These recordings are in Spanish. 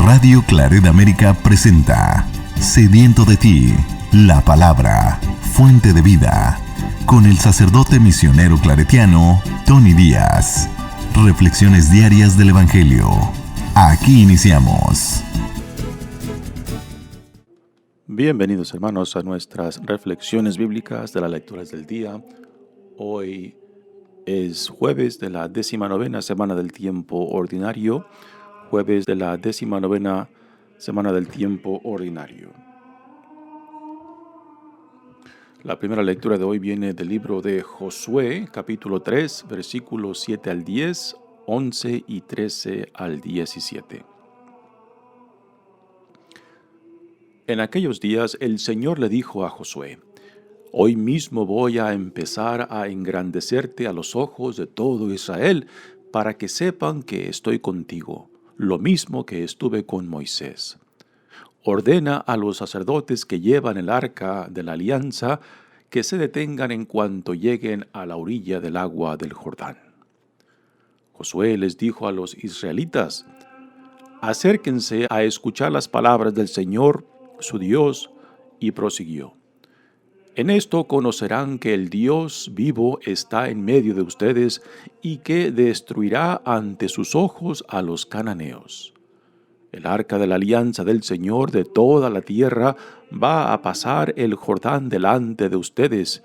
Radio Claret América presenta Sediento de ti, la palabra, fuente de vida, con el sacerdote misionero claretiano Tony Díaz. Reflexiones diarias del Evangelio. Aquí iniciamos. Bienvenidos, hermanos, a nuestras reflexiones bíblicas de las lecturas del día. Hoy es jueves de la 19ª semana del tiempo ordinario. Jueves de la 19ª semana del tiempo ordinario. La primera lectura de hoy viene del libro de Josué, capítulo 3, versículos 7 al 10, 11 y 13 al 17. En aquellos días el Señor le dijo a Josué: Hoy mismo voy a empezar a engrandecerte a los ojos de todo Israel, para que sepan que estoy contigo, lo mismo que estuve con Moisés. Ordena a los sacerdotes que llevan el arca de la alianza que se detengan en cuanto lleguen a la orilla del agua del Jordán. Josué les dijo a los israelitas: Acérquense a escuchar las palabras del Señor, su Dios, y prosiguió: En esto conocerán que el Dios vivo está en medio de ustedes y que destruirá ante sus ojos a los cananeos. El arca de la alianza del Señor de toda la tierra va a pasar el Jordán delante de ustedes,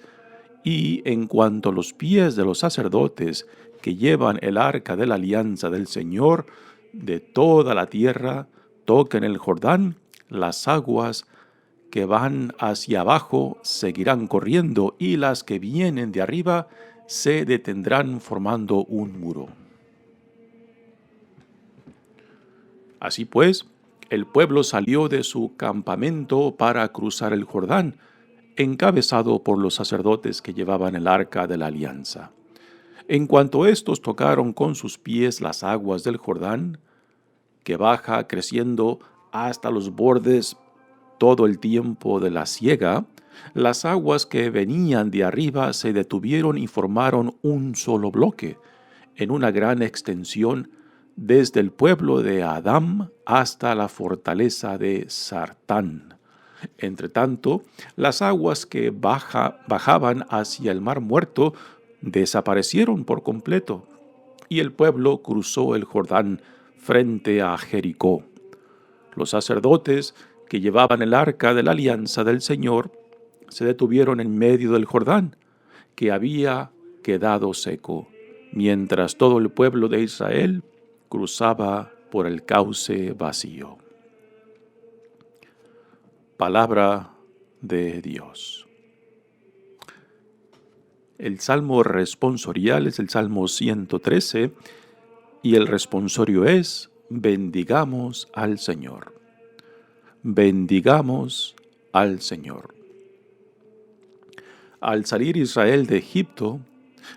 y en cuanto los pies de los sacerdotes que llevan el arca de la alianza del Señor de toda la tierra toquen el Jordán, las aguas que van hacia abajo seguirán corriendo, y las que vienen de arriba se detendrán formando un muro. Así pues, el pueblo salió de su campamento para cruzar el Jordán, encabezado por los sacerdotes que llevaban el arca de la alianza. En cuanto estos tocaron con sus pies las aguas del Jordán, que baja creciendo hasta los bordes todo el tiempo de la siega, las aguas que venían de arriba se detuvieron y formaron un solo bloque, en una gran extensión, desde el pueblo de Adam hasta la fortaleza de Sartán. Entretanto, las aguas que bajaban hacia el mar muerto desaparecieron por completo, y el pueblo cruzó el Jordán frente a Jericó. Los sacerdotes que llevaban el arca de la alianza del Señor se detuvieron en medio del Jordán, que había quedado seco, mientras todo el pueblo de Israel cruzaba por el cauce vacío. Palabra de Dios. El salmo responsorial es el Salmo 113 y el responsorio es: bendigamos al Señor. Bendigamos al Señor. Al salir Israel de Egipto,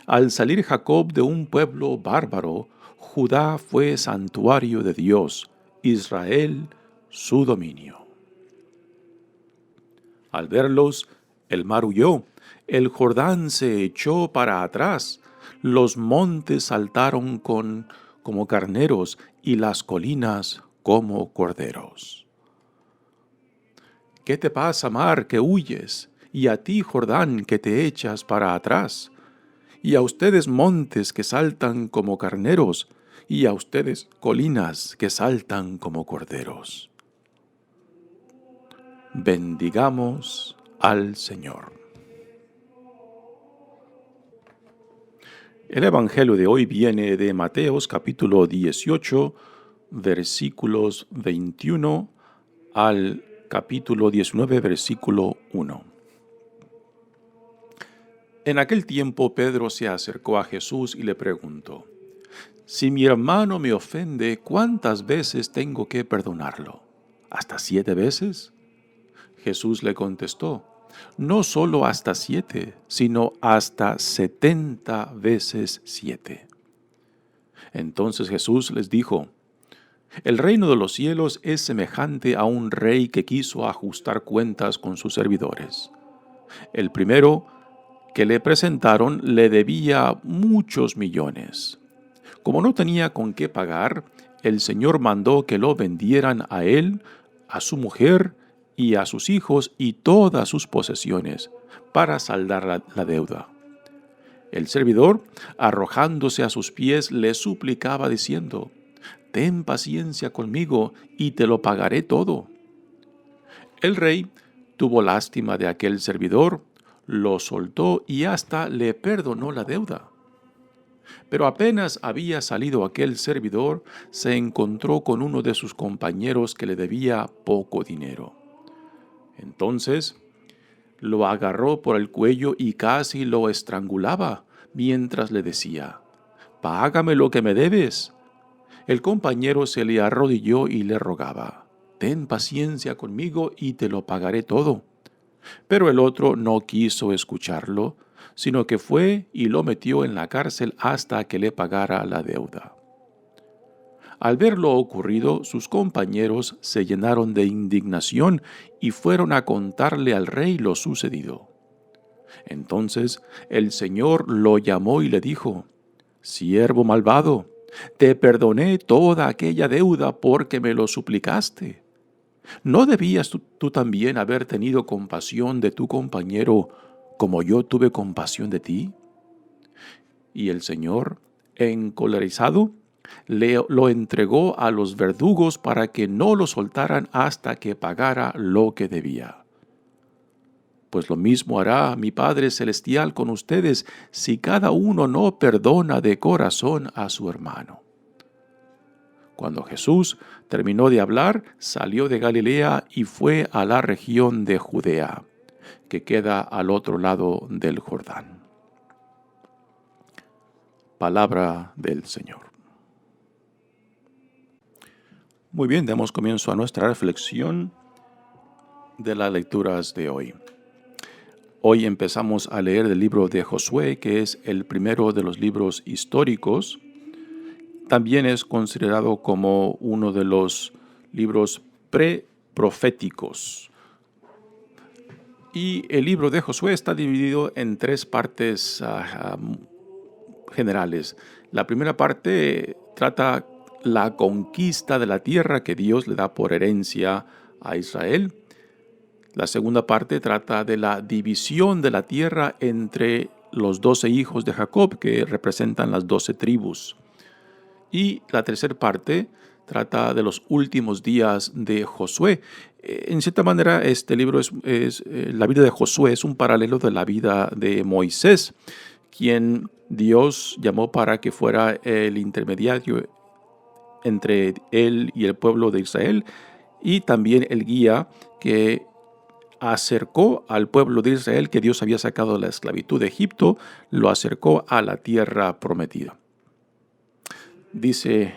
al salir Jacob de un pueblo bárbaro, Judá fue santuario de Dios, Israel su dominio. Al verlos, el mar huyó, el Jordán se echó para atrás, los montes saltaron como carneros y las colinas como corderos. ¿Qué te pasa, mar, que huyes? Y a ti, Jordán, que te echas para atrás. Y a ustedes, montes que saltan como carneros, y a ustedes, colinas que saltan como corderos. Bendigamos al Señor. El Evangelio de hoy viene de Mateos capítulo 18, versículos 21 al capítulo 19, versículo 1. En aquel tiempo Pedro se acercó a Jesús y le preguntó: Si mi hermano me ofende, ¿cuántas veces tengo que perdonarlo? ¿Hasta 7 veces? Jesús le contestó: No solo hasta 7, sino hasta 70 veces 7. Entonces Jesús les dijo: El reino de los cielos es semejante a un rey que quiso ajustar cuentas con sus servidores. El primero que le presentaron le debía muchos millones. Como no tenía con qué pagar, el Señor mandó que lo vendieran a él, a su mujer y a sus hijos y todas sus posesiones, para saldar la deuda. El servidor, arrojándose a sus pies, le suplicaba diciendo: «Ten paciencia conmigo y te lo pagaré todo». El rey tuvo lástima de aquel servidor, lo soltó y hasta le perdonó la deuda. Pero apenas había salido aquel servidor, se encontró con uno de sus compañeros que le debía poco dinero. Entonces lo agarró por el cuello y casi lo estrangulaba, mientras le decía: «Págame lo que me debes». El compañero se le arrodilló y le rogaba: «Ten paciencia conmigo y te lo pagaré todo». Pero el otro no quiso escucharlo, sino que fue y lo metió en la cárcel hasta que le pagara la deuda. Al ver lo ocurrido, sus compañeros se llenaron de indignación y fueron a contarle al rey lo sucedido. Entonces el Señor lo llamó y le dijo: «Siervo malvado, te perdoné toda aquella deuda porque me lo suplicaste. ¿No debías tú también haber tenido compasión de tu compañero como yo tuve compasión de ti?» Y el Señor, encolerizado, lo entregó a los verdugos para que no lo soltaran hasta que pagara lo que debía. Pues lo mismo hará mi Padre Celestial con ustedes si cada uno no perdona de corazón a su hermano. Cuando Jesús terminó de hablar, salió de Galilea y fue a la región de Judea, que queda al otro lado del Jordán. Palabra del Señor. Muy bien, damos comienzo a nuestra reflexión de las lecturas de hoy. Hoy empezamos a leer el libro de Josué, que es el primero de los libros históricos. También es considerado como uno de los libros preproféticos. Y el libro de Josué está dividido en tres partes generales. La primera parte trata la conquista de la tierra que Dios le da por herencia a Israel. La segunda parte trata de la división de la tierra entre los 12 hijos de Jacob, que representan las 12 tribus. Y la tercera parte trata de los últimos días de Josué. En cierta manera, este libro la vida de Josué es un paralelo de la vida de Moisés, quien Dios llamó para que fuera el intermediario entre él y el pueblo de Israel, y también el guía que acercó al pueblo de Israel que Dios había sacado de la esclavitud de Egipto, lo acercó a la tierra prometida. Dice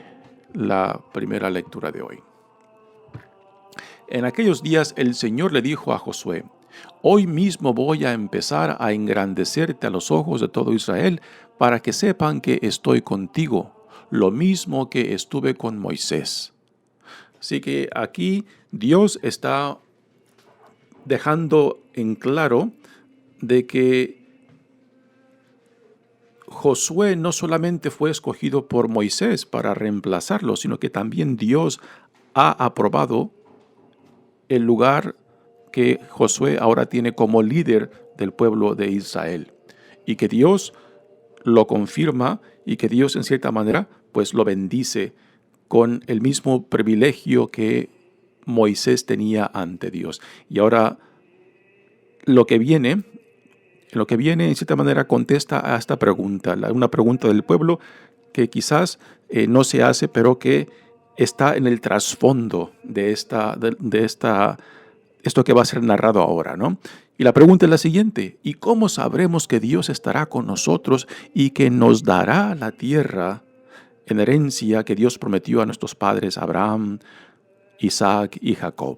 la primera lectura de hoy. En aquellos días el Señor le dijo a Josué: «Hoy mismo voy a empezar a engrandecerte a los ojos de todo Israel, para que sepan que estoy contigo, lo mismo que estuve con Moisés». Así que aquí Dios está dejando en claro de que Josué no solamente fue escogido por Moisés para reemplazarlo, sino que también Dios ha aprobado el lugar que Josué ahora tiene como líder del pueblo de Israel, y que Dios lo confirma y que Dios en cierta manera pues lo bendice con el mismo privilegio que Moisés tenía ante Dios. Y ahora lo que viene en cierta manera contesta a esta pregunta, una pregunta del pueblo que quizás no se hace, pero que está en el trasfondo de esto que va a ser narrado ahora, ¿no? Y la pregunta es la siguiente: ¿y cómo sabremos que Dios estará con nosotros y que nos dará la tierra en herencia que Dios prometió a nuestros padres Abraham, Isaac y Jacob?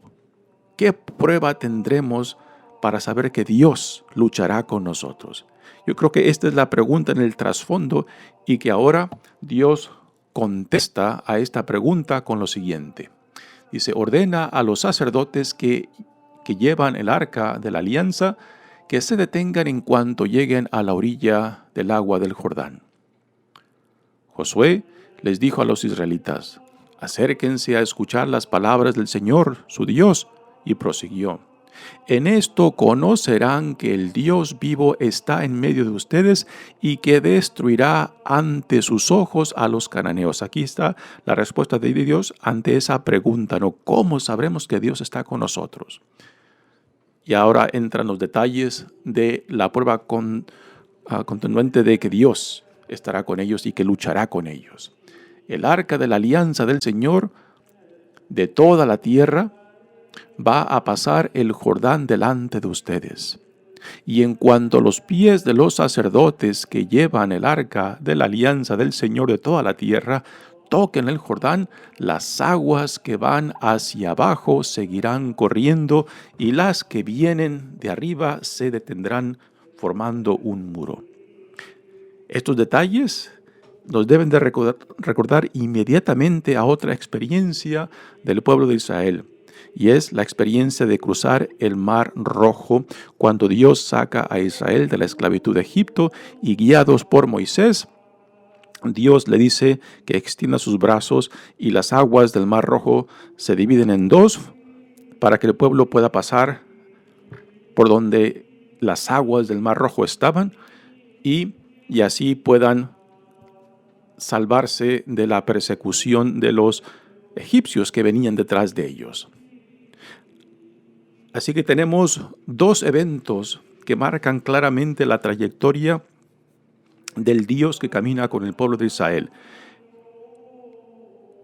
¿Qué prueba tendremos para saber que Dios luchará con nosotros? Yo creo que esta es la pregunta en el trasfondo, y que ahora Dios contesta a esta pregunta con lo siguiente. Dice: ordena a los sacerdotes que llevan el arca de la alianza que se detengan en cuanto lleguen a la orilla del agua del Jordán. Josué les dijo a los israelitas: acérquense a escuchar las palabras del Señor, su Dios. Y prosiguió: en esto conocerán que el Dios vivo está en medio de ustedes y que destruirá ante sus ojos a los cananeos. Aquí está la respuesta de Dios ante esa pregunta, ¿no? ¿Cómo sabremos que Dios está con nosotros? Y ahora entran los detalles de la prueba continuante de que Dios estará con ellos y que luchará con ellos. El arca de la alianza del Señor de toda la tierra va a pasar el Jordán delante de ustedes. Y en cuanto los pies de los sacerdotes que llevan el arca de la alianza del Señor de toda la tierra toquen el Jordán, las aguas que van hacia abajo seguirán corriendo y las que vienen de arriba se detendrán formando un muro. Estos detalles nos deben de recordar inmediatamente a otra experiencia del pueblo de Israel, y es la experiencia de cruzar el Mar Rojo cuando Dios saca a Israel de la esclavitud de Egipto y guiados por Moisés, Dios le dice que extienda sus brazos y las aguas del Mar Rojo se dividen en dos para que el pueblo pueda pasar por donde las aguas del Mar Rojo estaban y así puedan salvarse de la persecución de los egipcios que venían detrás de ellos. Así que tenemos dos eventos que marcan claramente la trayectoria del Dios que camina con el pueblo de Israel.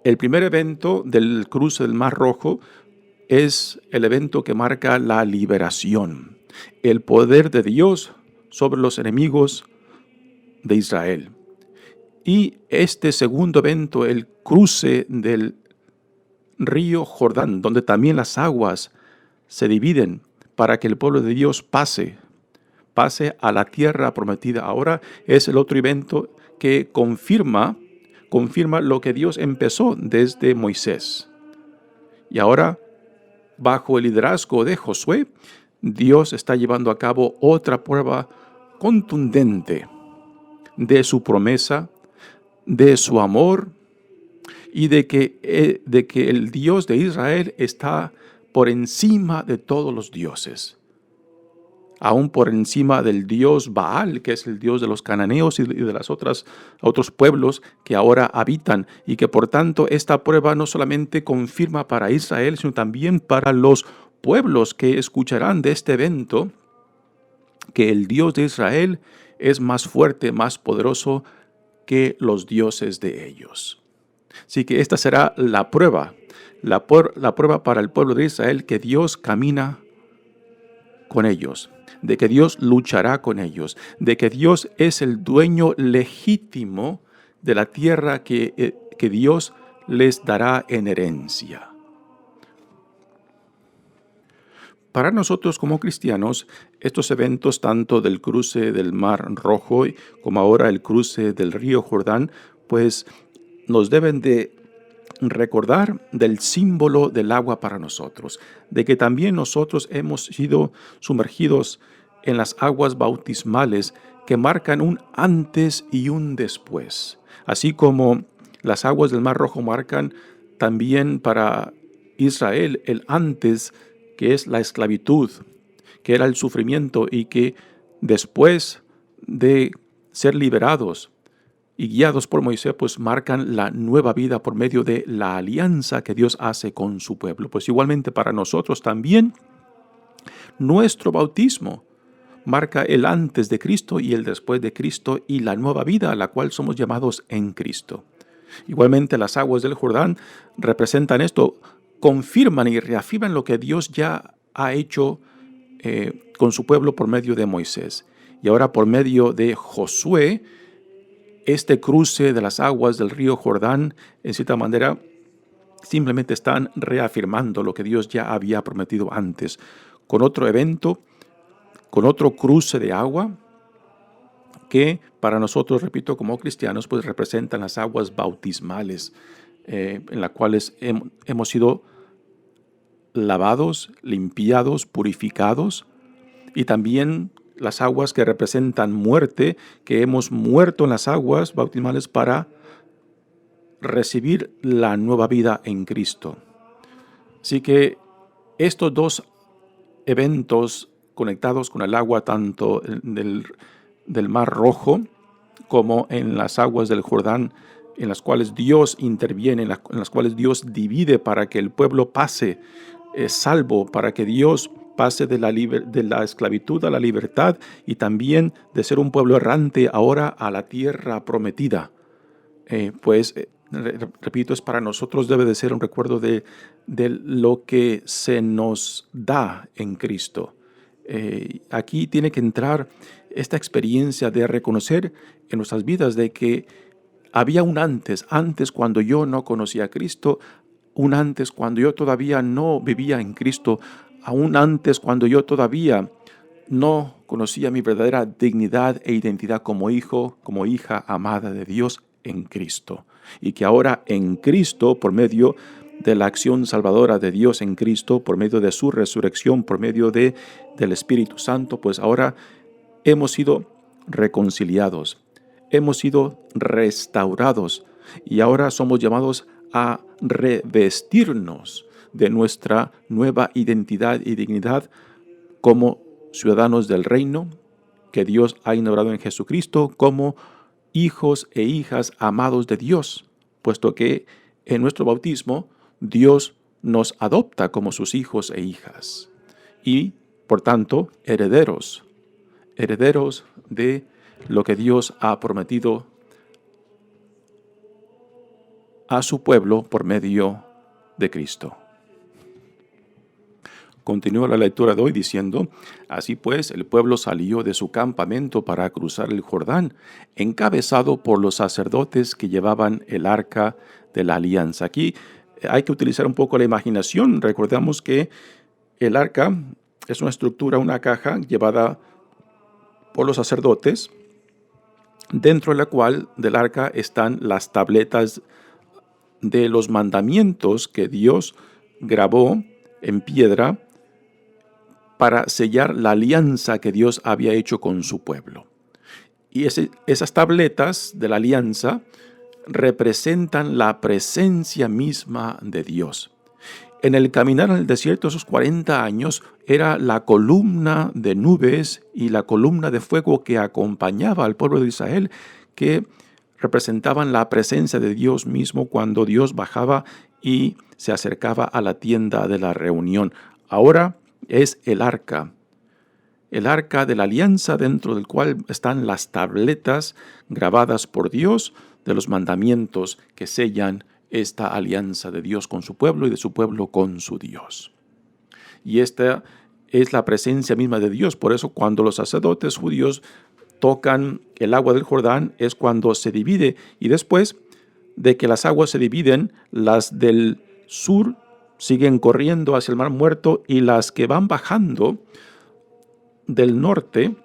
El primer evento del cruce del Mar Rojo es el evento que marca la liberación, el poder de Dios sobre los enemigos de Israel. Y este segundo evento, el cruce del río Jordán, donde también las aguas se dividen para que el pueblo de Dios pase a la tierra prometida. Ahora es el otro evento que confirma lo que Dios empezó desde Moisés. Y ahora, bajo el liderazgo de Josué, Dios está llevando a cabo otra prueba contundente de su promesa, de su amor y de que el Dios de Israel está por encima de todos los dioses, aún por encima del dios Baal, que es el dios de los cananeos y de las otros pueblos que ahora habitan, y que por tanto esta prueba no solamente confirma para Israel, sino también para los pueblos que escucharán de este evento, que el Dios de Israel es más fuerte, más poderoso que los dioses de ellos. Así que esta será la prueba para el pueblo de Israel, que Dios camina con ellos, de que Dios luchará con ellos, de que Dios es el dueño legítimo de la tierra que Dios les dará en herencia. Para nosotros como cristianos, estos eventos, tanto del cruce del Mar Rojo como ahora el cruce del río Jordán, pues nos deben de recordar del símbolo del agua para nosotros, de que también nosotros hemos sido sumergidos en las aguas bautismales que marcan un antes y un después, así como las aguas del Mar Rojo marcan también para Israel el antes, que es la esclavitud, que era el sufrimiento, y que después de ser liberados y guiados por Moisés, pues marcan la nueva vida por medio de la alianza que Dios hace con su pueblo. Pues igualmente para nosotros también, nuestro bautismo marca el antes de Cristo y el después de Cristo y la nueva vida a la cual somos llamados en Cristo. Igualmente las aguas del Jordán representan esto, confirman y reafirman lo que Dios ya ha hecho con su pueblo por medio de Moisés. Y ahora por medio de Josué, este cruce de las aguas del río Jordán, en cierta manera, simplemente están reafirmando lo que Dios ya había prometido antes, con otro evento, con otro cruce de agua, que para nosotros, repito, como cristianos, pues representan las aguas bautismales, en las cuales hemos sido lavados, limpiados, purificados, y también las aguas que representan muerte, que hemos muerto en las aguas bautismales para recibir la nueva vida en Cristo. Así que estos dos eventos conectados con el agua, tanto del Mar Rojo como en las aguas del Jordán, en las cuales Dios interviene, en las cuales Dios divide para que el pueblo pase salvo, para que Dios pase de la esclavitud a la libertad y también de ser un pueblo errante ahora a la tierra prometida. Repito, es para nosotros debe de ser un recuerdo de lo que se nos da en Cristo. Aquí tiene que entrar esta experiencia de reconocer en nuestras vidas de que había un antes cuando yo no conocía a Cristo, un antes cuando yo todavía no vivía en Cristo, aún antes cuando yo todavía no conocía mi verdadera dignidad e identidad como hijo, como hija amada de Dios en Cristo. Y que ahora en Cristo, por medio de la acción salvadora de Dios en Cristo, por medio de su resurrección, por medio del Espíritu Santo, pues ahora hemos sido reconciliados, hemos sido restaurados y ahora somos llamados a revestirnos de nuestra nueva identidad y dignidad como ciudadanos del reino que Dios ha inaugurado en Jesucristo, como hijos e hijas amados de Dios, puesto que en nuestro bautismo Dios nos adopta como sus hijos e hijas y, por tanto, herederos de lo que Dios ha prometido a su pueblo por medio de Cristo. Continúa la lectura de hoy diciendo: así pues, el pueblo salió de su campamento para cruzar el Jordán, encabezado por los sacerdotes que llevaban el arca de la alianza. Aquí hay que utilizar un poco la imaginación. Recordamos que el arca es una estructura, una caja llevada por los sacerdotes, dentro de la cual del arca están las tabletas de los mandamientos que Dios grabó en piedra para sellar la alianza que Dios había hecho con su pueblo. Y esas tabletas de la alianza representan la presencia misma de Dios. En el caminar en el desierto, esos 40 años, era la columna de nubes y la columna de fuego que acompañaba al pueblo de Israel, que representaban la presencia de Dios mismo cuando Dios bajaba y se acercaba a la tienda de la reunión. Ahora es el arca de la alianza, dentro del cual están las tabletas grabadas por Dios de los mandamientos que sellan esta alianza de Dios con su pueblo y de su pueblo con su Dios. Y esta es la presencia misma de Dios. Por eso cuando los sacerdotes judíos tocan el agua del Jordán es cuando se divide, y después de que las aguas se dividen, las del sur siguen corriendo hacia el Mar Muerto y las que van bajando del norte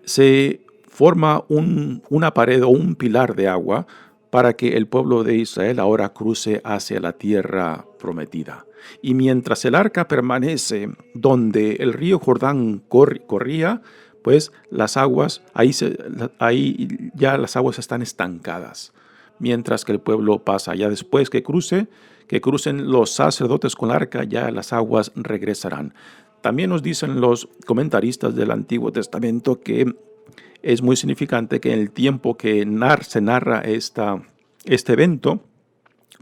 se forma una pared o un pilar de agua para que el pueblo de Israel ahora cruce hacia la tierra prometida. Y mientras el arca permanece donde el río Jordán corría, pues las aguas, ahí ya las aguas están estancadas, mientras que el pueblo pasa. Ya después que crucen los sacerdotes con el arca, ya las aguas regresarán. También nos dicen los comentaristas del Antiguo Testamento que es muy significante que en el tiempo que se narra este evento,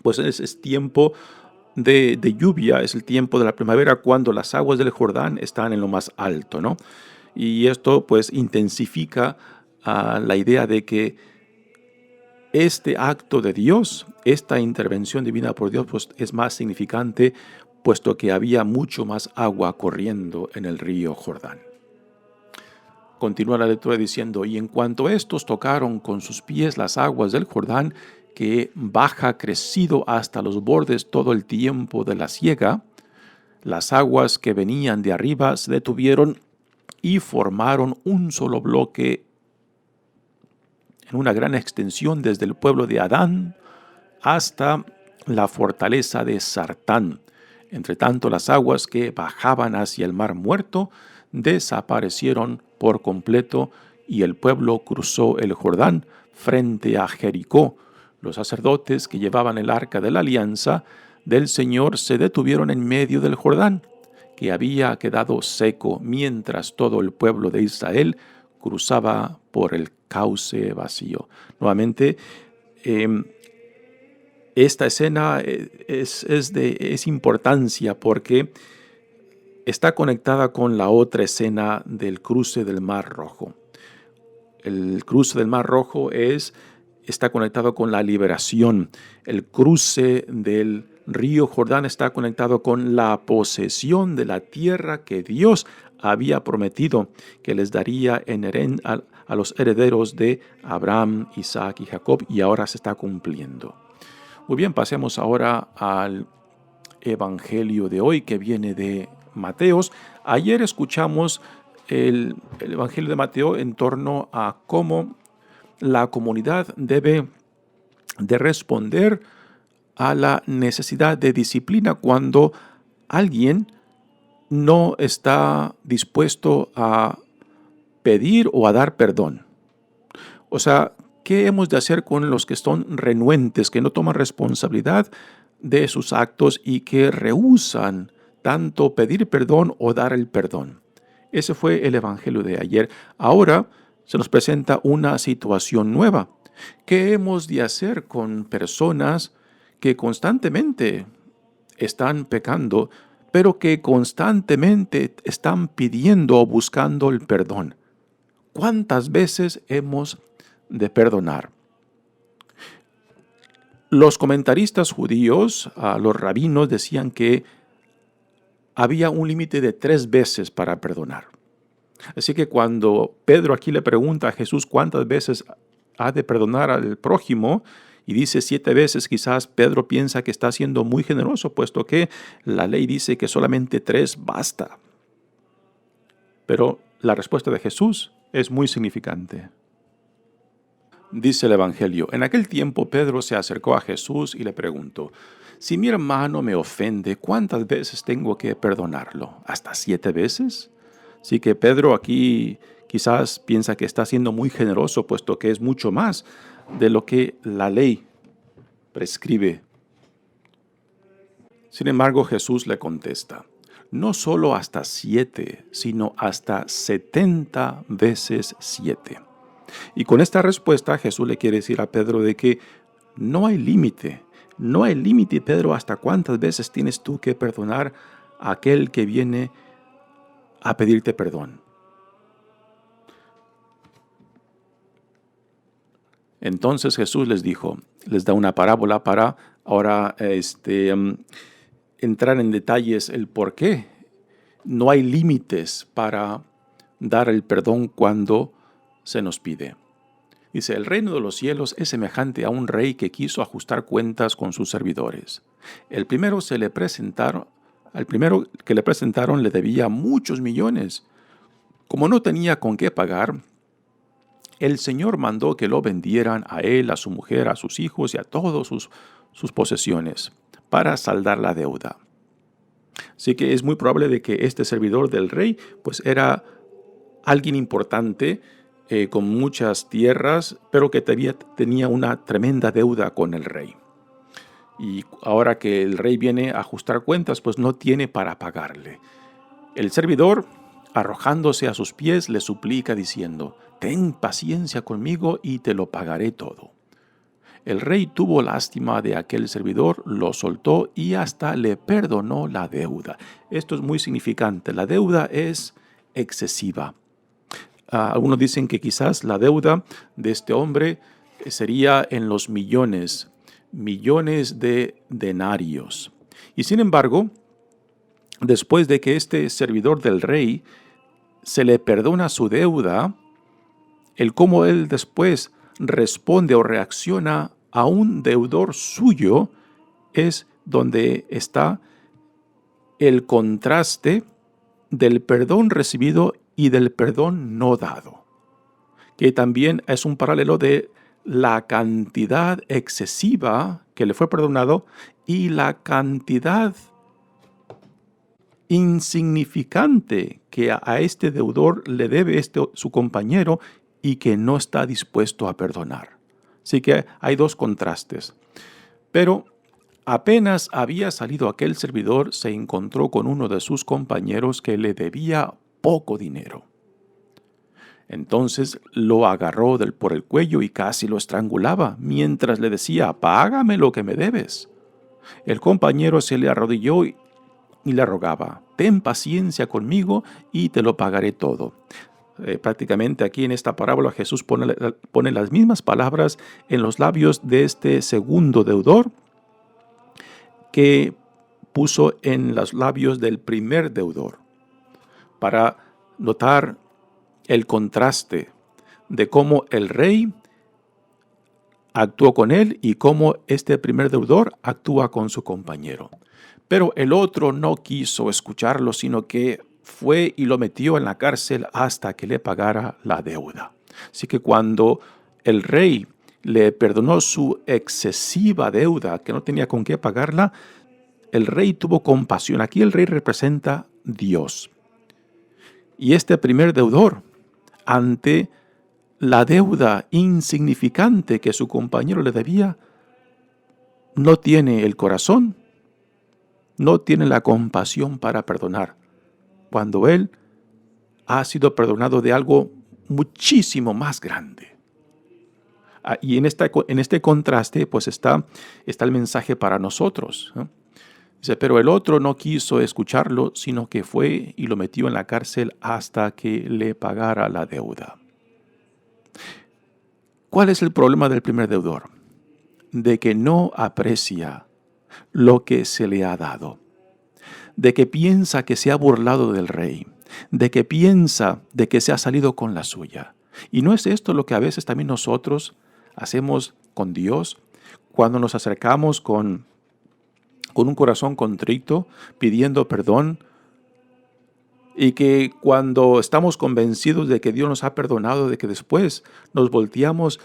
pues es tiempo de lluvia, es el tiempo de la primavera, cuando las aguas del Jordán están en lo más alto, ¿no? Y esto pues intensifica la idea de que este acto de Dios, esta intervención divina por Dios, pues es más significante, puesto que había mucho más agua corriendo en el río Jordán. Continúa la lectura diciendo: y en cuanto estos tocaron con sus pies las aguas del Jordán, que baja crecido hasta los bordes todo el tiempo de la siega, las aguas que venían de arriba se detuvieron y formaron un solo bloque en una gran extensión desde el pueblo de Adán hasta la fortaleza de Sartán. Entre tanto, las aguas que bajaban hacia el Mar Muerto desaparecieron por completo y el pueblo cruzó el Jordán frente a Jericó, Los sacerdotes que llevaban el arca de la alianza del Señor se detuvieron en medio del Jordán, que había quedado seco mientras todo el pueblo de Israel cruzaba por el cauce vacío. Nuevamente, esta escena es de importancia porque está conectada con la otra escena del cruce del Mar Rojo. El cruce del Mar Rojo está conectado con la liberación. El cruce del río Jordán está conectado con la posesión de la tierra que Dios había prometido que les daría a los herederos de Abraham, Isaac y Jacob, y ahora se está cumpliendo. Muy bien, pasemos ahora al Evangelio de hoy, que viene de Mateos. Ayer escuchamos el Evangelio de Mateo en torno a cómo la comunidad debe de responder a la necesidad de disciplina cuando alguien no está dispuesto a pedir o a dar perdón. O sea, ¿qué hemos de hacer con los que son renuentes, que no toman responsabilidad de sus actos y que rehúsan tanto pedir perdón o dar el perdón? Ese fue el Evangelio de ayer. Ahora se nos presenta una situación nueva. ¿Qué hemos de hacer con personas que constantemente están pecando, pero que constantemente están pidiendo o buscando el perdón? ¿Cuántas veces hemos de perdonar? Los comentaristas judíos, los rabinos, decían que había un límite de 3 veces para perdonar. Así que cuando Pedro aquí le pregunta a Jesús cuántas veces ha de perdonar al prójimo, y dice 7 veces, quizás Pedro piensa que está siendo muy generoso, puesto que la ley dice que solamente 3 basta. Pero la respuesta de Jesús es muy significante. Dice el Evangelio: en aquel tiempo Pedro se acercó a Jesús y le preguntó: si mi hermano me ofende, ¿cuántas veces tengo que perdonarlo? ¿Hasta 7 veces? Así que Pedro aquí quizás piensa que está siendo muy generoso, puesto que es mucho más de lo que la ley prescribe. Sin embargo, Jesús le contesta: no solo hasta 7, sino hasta 70 veces 7. Y con esta respuesta Jesús le quiere decir a Pedro de que no hay límite. No hay límite, Pedro, hasta cuántas veces tienes tú que perdonar a aquel que viene a pedirte perdón. Entonces Jesús les da una parábola para ahora entrar en detalles el por qué no hay límites para dar el perdón cuando se nos pide. Dice: el reino de los cielos es semejante a un rey que quiso ajustar cuentas con sus servidores. Al primero que le presentaron le debía muchos millones. Como no tenía con qué pagar, el Señor mandó que lo vendieran a él, a su mujer, a sus hijos y a todas sus posesiones para saldar la deuda. Así que es muy probable de que este servidor del rey pues era alguien importante, con muchas tierras, pero que tenía una tremenda deuda con el rey. Y ahora que el rey viene a ajustar cuentas, pues no tiene para pagarle. El servidor, arrojándose a sus pies, le suplica diciendo: ten paciencia conmigo y te lo pagaré todo. El rey tuvo lástima de aquel servidor, lo soltó y hasta le perdonó la deuda. Esto es muy significante. La deuda es excesiva. Algunos dicen que quizás la deuda de este hombre sería en los millones de denarios. Y sin embargo, después de que este servidor del rey se le perdona su deuda, el cómo él después responde o reacciona a un deudor suyo es donde está el contraste del perdón recibido y del perdón no dado, que también es un paralelo de la cantidad excesiva que le fue perdonado y la cantidad insignificante que a este deudor le debe su compañero y que no está dispuesto a perdonar. Así que hay dos contrastes. Pero apenas había salido aquel servidor, se encontró con uno de sus compañeros que le debía poco dinero. Entonces lo agarró por el cuello y casi lo estrangulaba, mientras le decía: «Págame lo que me debes». El compañero se le arrodilló y le rogaba: «Ten paciencia conmigo y te lo pagaré todo». Prácticamente aquí en esta parábola Jesús pone las mismas palabras en los labios de este segundo deudor que puso en los labios del primer deudor, para notar el contraste de cómo el rey actuó con él y cómo este primer deudor actúa con su compañero. Pero el otro no quiso escucharlo, sino que fue y lo metió en la cárcel hasta que le pagara la deuda. Así que cuando el rey le perdonó su excesiva deuda, que no tenía con qué pagarla, el rey tuvo compasión. Aquí el rey representa Dios. Y este primer deudor, ante la deuda insignificante que su compañero le debía, no tiene el corazón, no tiene la compasión para perdonar, cuando él ha sido perdonado de algo muchísimo más grande. Y en este contraste pues está el mensaje para nosotros, ¿no? Dice: pero el otro no quiso escucharlo, sino que fue y lo metió en la cárcel hasta que le pagara la deuda. ¿Cuál es el problema del primer deudor? De que no aprecia lo que se le ha dado, de que piensa que se ha burlado del rey, de que piensa de que se ha salido con la suya. ¿Y no es esto lo que a veces también nosotros hacemos con Dios cuando nos acercamos con un corazón contrito, pidiendo perdón? Y que cuando estamos convencidos de que Dios nos ha perdonado, de que después nos volteamos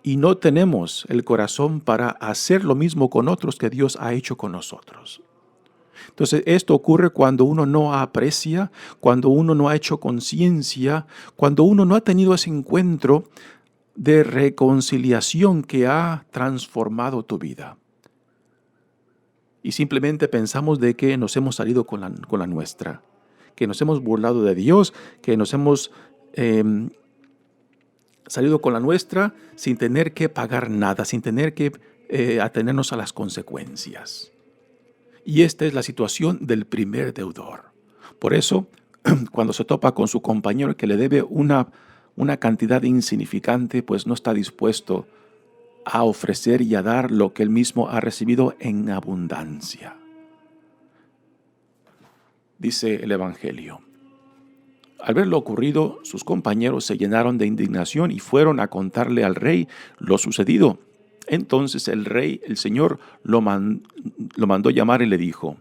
y no tenemos el corazón para hacer lo mismo con otros que Dios ha hecho con nosotros. Entonces, esto ocurre cuando uno no aprecia, cuando uno no ha hecho conciencia, cuando uno no ha tenido ese encuentro de reconciliación que ha transformado tu vida. Y simplemente pensamos de que nos hemos salido con la nuestra, que nos hemos burlado de Dios, que nos hemos salido con la nuestra sin tener que pagar nada, sin tener que atenernos a las consecuencias. Y esta es la situación del primer deudor. Por eso, cuando se topa con su compañero que le debe una cantidad insignificante, pues no está dispuesto a ofrecer y a dar lo que él mismo ha recibido en abundancia. Dice el Evangelio: al ver lo ocurrido, sus compañeros se llenaron de indignación y fueron a contarle al rey lo sucedido. Entonces el Señor lo mandó llamar y le dijo: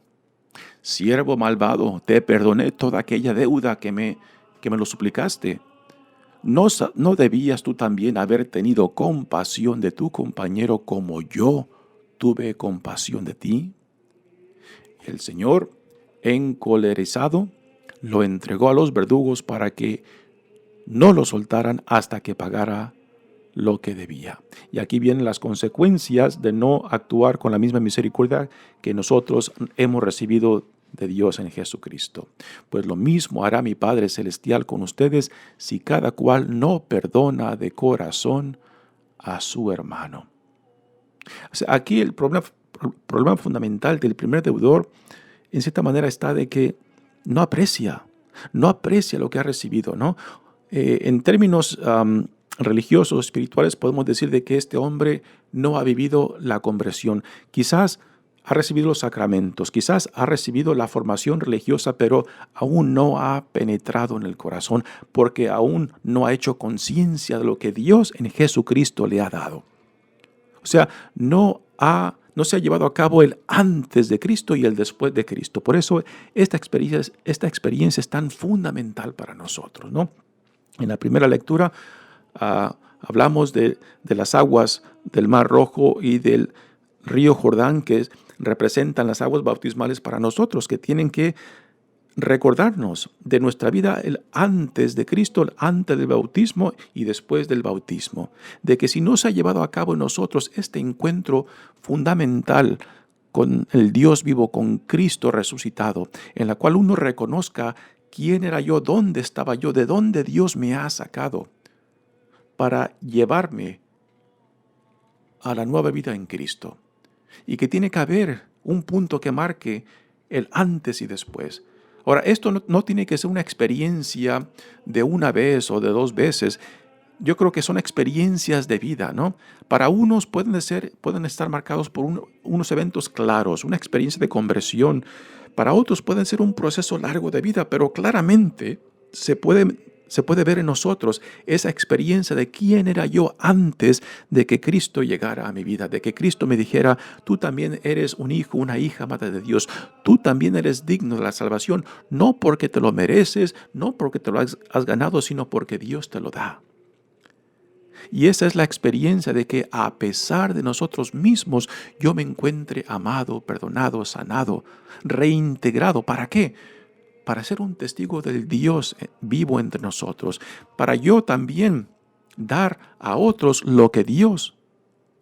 «Siervo malvado, te perdoné toda aquella deuda que me lo suplicaste. ¿No debías tú también haber tenido compasión de tu compañero como yo tuve compasión de ti?» El Señor, encolerizado, lo entregó a los verdugos para que no lo soltaran hasta que pagara lo que debía. Y aquí vienen las consecuencias de no actuar con la misma misericordia que nosotros hemos recibido de Dios en Jesucristo. Pues lo mismo hará mi Padre Celestial con ustedes si cada cual no perdona de corazón a su hermano. O sea, aquí el problema fundamental del primer deudor, en cierta manera, está de que no aprecia lo que ha recibido, ¿no? En términos religiosos, espirituales, podemos decir de que este hombre no ha vivido la conversión. Quizás ha recibido los sacramentos, quizás ha recibido la formación religiosa, pero aún no ha penetrado en el corazón, porque aún no ha hecho conciencia de lo que Dios en Jesucristo le ha dado. O sea, no se ha llevado a cabo el antes de Cristo y el después de Cristo. Por eso esta experiencia es tan fundamental para nosotros, ¿no? En la primera lectura hablamos de las aguas del Mar Rojo y del río Jordán, que representan las aguas bautismales para nosotros, que tienen que recordarnos de nuestra vida el antes de Cristo, el antes del bautismo y después del bautismo. De que si no se ha llevado a cabo en nosotros este encuentro fundamental con el Dios vivo, con Cristo resucitado, en la cual uno reconozca quién era yo, dónde estaba yo, de dónde Dios me ha sacado, para llevarme a la nueva vida en Cristo. Y que tiene que haber un punto que marque el antes y después. Ahora, esto no tiene que ser una experiencia de una vez o de 2 veces. Yo creo que son experiencias de vida, ¿no? Para unos pueden estar marcados por unos eventos claros, una experiencia de conversión. Para otros pueden ser un proceso largo de vida, pero claramente se puede ver en nosotros esa experiencia de quién era yo antes de que Cristo llegara a mi vida, de que Cristo me dijera, tú también eres un hijo, una hija amada de Dios, tú también eres digno de la salvación, no porque te lo mereces, no porque te lo has ganado, sino porque Dios te lo da. Y esa es la experiencia de que a pesar de nosotros mismos, yo me encuentre amado, perdonado, sanado, reintegrado. ¿Para qué? Para ser un testigo del Dios vivo entre nosotros, para yo también dar a otros lo que Dios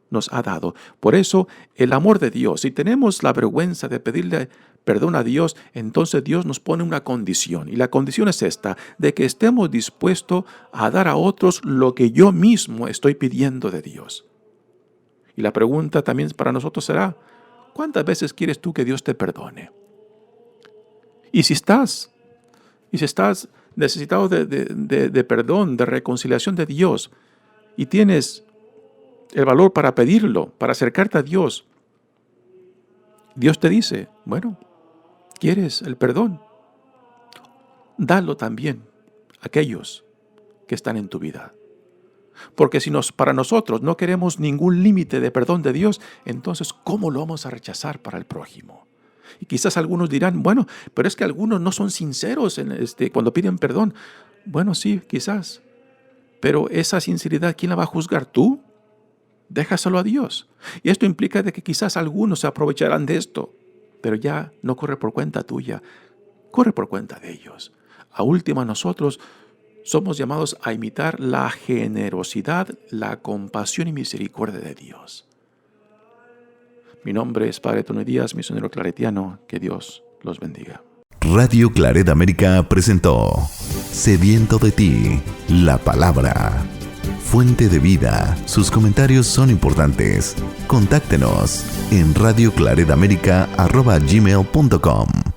nos ha dado. Por eso, el amor de Dios, si tenemos la vergüenza de pedirle perdón a Dios, entonces Dios nos pone una condición, y la condición es esta, de que estemos dispuestos a dar a otros lo que yo mismo estoy pidiendo de Dios. Y la pregunta también para nosotros será, ¿cuántas veces quieres tú que Dios te perdone? Y si estás necesitado de perdón, de reconciliación de Dios, y tienes el valor para pedirlo, para acercarte a Dios, Dios te dice, bueno, ¿quieres el perdón? Dalo también a aquellos que están en tu vida. Porque si para nosotros no queremos ningún límite de perdón de Dios, entonces ¿cómo lo vamos a rechazar para el prójimo? Y quizás algunos dirán, bueno, pero es que algunos no son sinceros cuando piden perdón. Bueno, sí, quizás. Pero esa sinceridad, ¿quién la va a juzgar? ¿Tú? Déjaselo a Dios. Y esto implica de que quizás algunos se aprovecharán de esto, pero ya no corre por cuenta tuya, corre por cuenta de ellos. A última, nosotros somos llamados a imitar la generosidad, la compasión y misericordia de Dios. Mi nombre es Padre Tony Díaz, misionero claretiano. Que Dios los bendiga. Radio Claret América presentó Sediento de ti, la palabra. Fuente de vida. Sus comentarios son importantes. Contáctenos en radioclaretamerica@gmail.com.